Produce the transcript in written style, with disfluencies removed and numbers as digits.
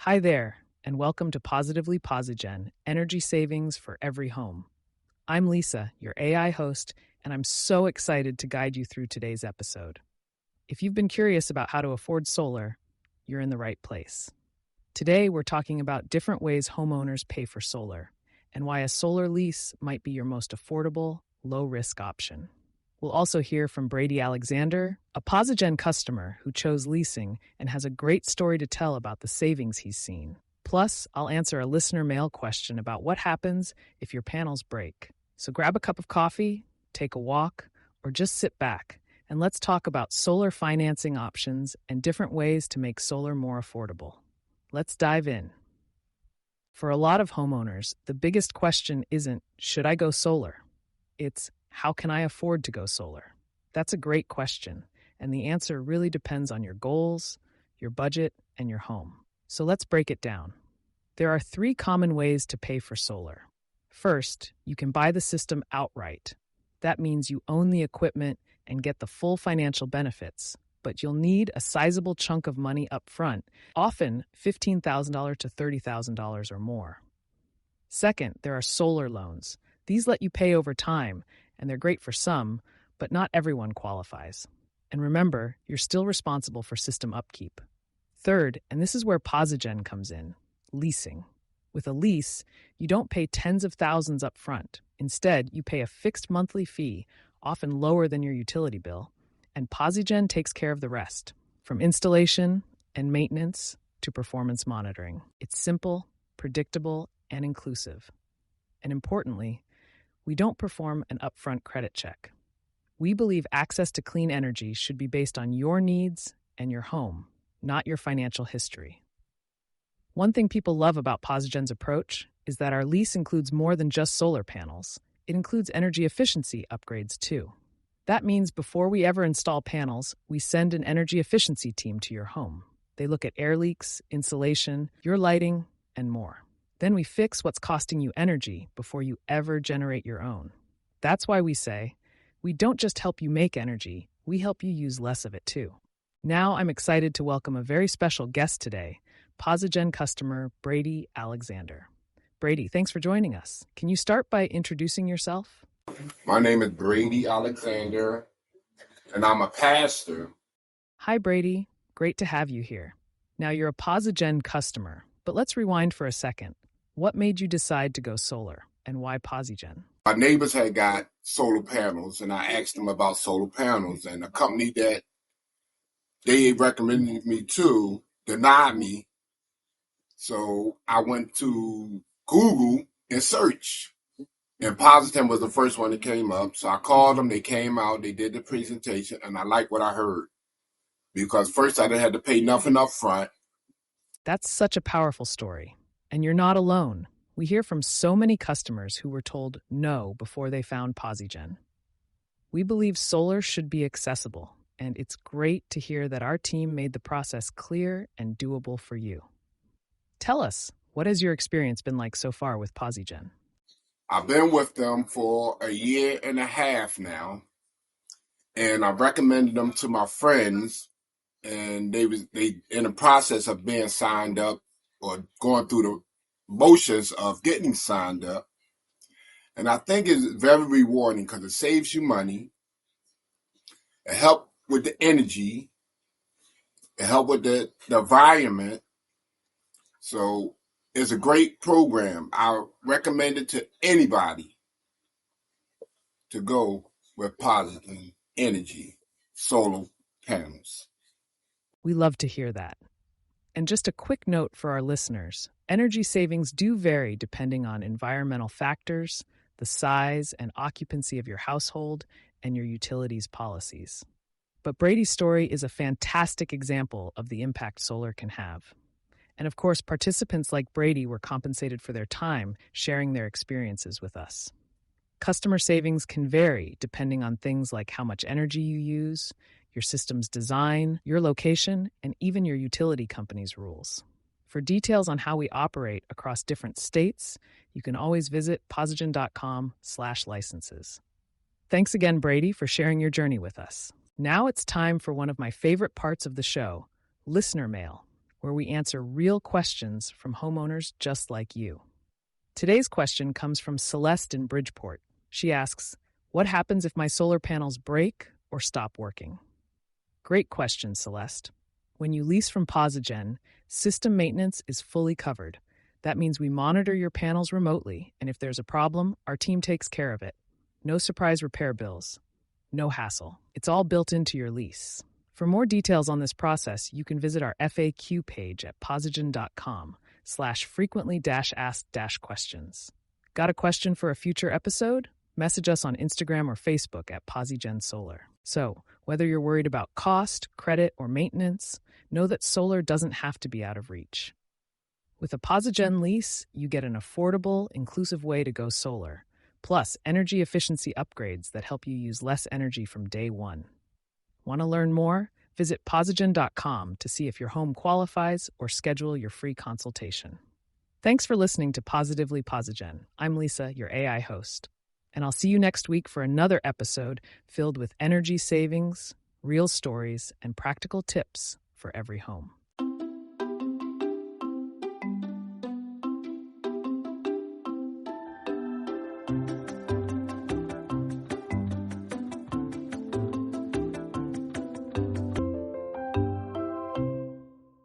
Hi there, and welcome to Positively PosiGen, energy savings for every home. I'm Lisa, your AI host, and I'm so excited to guide you through today's episode. If you've been curious about how to afford solar, you're in the right place. Today, we're talking about different ways homeowners pay for solar and why a solar lease might be your most affordable, low-risk option. We'll also hear from Brady Alexander, a PosiGen customer who chose leasing and has a great story to tell about the savings he's seen. Plus, I'll answer a listener mail question about what happens if your panels break. So grab a cup of coffee, take a walk, or just sit back, and let's talk about solar financing options and different ways to make solar more affordable. Let's dive in. For a lot of homeowners, the biggest question isn't, should I go solar? It's, how can I afford to go solar? That's a great question, and the answer really depends on your goals, your budget, and your home. So let's break it down. There are 3 common ways to pay for solar. First, you can buy the system outright. That means you own the equipment and get the full financial benefits, but you'll need a sizable chunk of money up front, often $15,000 to $30,000 or more. Second, there are solar loans. These let you pay over time, and they're great for some, but not everyone qualifies. And remember, you're still responsible for system upkeep. Third, and this is where PosiGen comes in, leasing. With a lease, you don't pay tens of thousands up front. Instead, you pay a fixed monthly fee, often lower than your utility bill, and PosiGen takes care of the rest, from installation and maintenance to performance monitoring. It's simple, predictable, and inclusive. And importantly, we don't perform an upfront credit check. We believe access to clean energy should be based on your needs and your home, not your financial history. One thing people love about PosiGen's approach is that our lease includes more than just solar panels. It includes energy efficiency upgrades too. That means before we ever install panels, we send an energy efficiency team to your home. They look at air leaks, insulation, your lighting, and more. Then we fix what's costing you energy before you ever generate your own. That's why we say, we don't just help you make energy, we help you use less of it too. Now I'm excited to welcome a very special guest today, PosiGen customer Brady Alexander. Brady, thanks for joining us. Can you start by introducing yourself? My name is Brady Alexander, and I'm a pastor. Hi, Brady. Great to have you here. Now, you're a PosiGen customer, but let's rewind for a second. What made you decide to go solar, and why PosiGen? My neighbors had got solar panels, and I asked them about solar panels, and the company that they recommended me to denied me. So I went to Google and searched, and PosiGen was the first one that came up. So I called them, they came out, they did the presentation, and I liked what I heard. Because first I didn't have to pay nothing up front. That's such a powerful story. And you're not alone. We hear from so many customers who were told no before they found PosiGen. We believe solar should be accessible, and it's great to hear that our team made the process clear and doable for you. Tell us, what has your experience been like so far with PosiGen? I've been with them for a year and a half now, and I recommended them to my friends, and they in the process of being signed up or going through the motions of getting signed up. And I think it's very rewarding because it saves you money, it helps with the energy, it helps with the environment. So it's a great program. I recommend it to anybody to go with positive energy solar panels. We love to hear that. And just a quick note for our listeners, energy savings do vary depending on environmental factors, the size and occupancy of your household, and your utilities policies. But Brady's story is a fantastic example of the impact solar can have. And of course, participants like Brady were compensated for their time sharing their experiences with us. Customer savings can vary depending on things like how much energy you use, your system's design, your location, and even your utility company's rules. For details on how we operate across different states, you can always visit posigen.com/licenses. Thanks again, Brady, for sharing your journey with us. Now it's time for one of my favorite parts of the show, listener mail. where we answer real questions from homeowners just like you. Today's question comes from Celeste in Bridgeport. She asks, what happens if my solar panels break or stop working? Great question, Celeste. When you lease from PosiGen, system maintenance is fully covered. That means we monitor your panels remotely, and if there's a problem, our team takes care of it. No surprise repair bills. No hassle. It's all built into your lease. For more details on this process, you can visit our FAQ page at posigen.com/frequently-asked-questions. Got a question for a future episode? Message us on Instagram or Facebook at PosiGen Solar. So, whether you're worried about cost, credit, or maintenance, know that solar doesn't have to be out of reach. With a PosiGen lease, you get an affordable, inclusive way to go solar, plus energy efficiency upgrades that help you use less energy from day one. Want to learn more? Visit posigen.com to see if your home qualifies or schedule your free consultation. Thanks for listening to Positively PosiGen. I'm Lisa, your AI host. And I'll see you next week for another episode filled with energy savings, real stories, and practical tips for every home.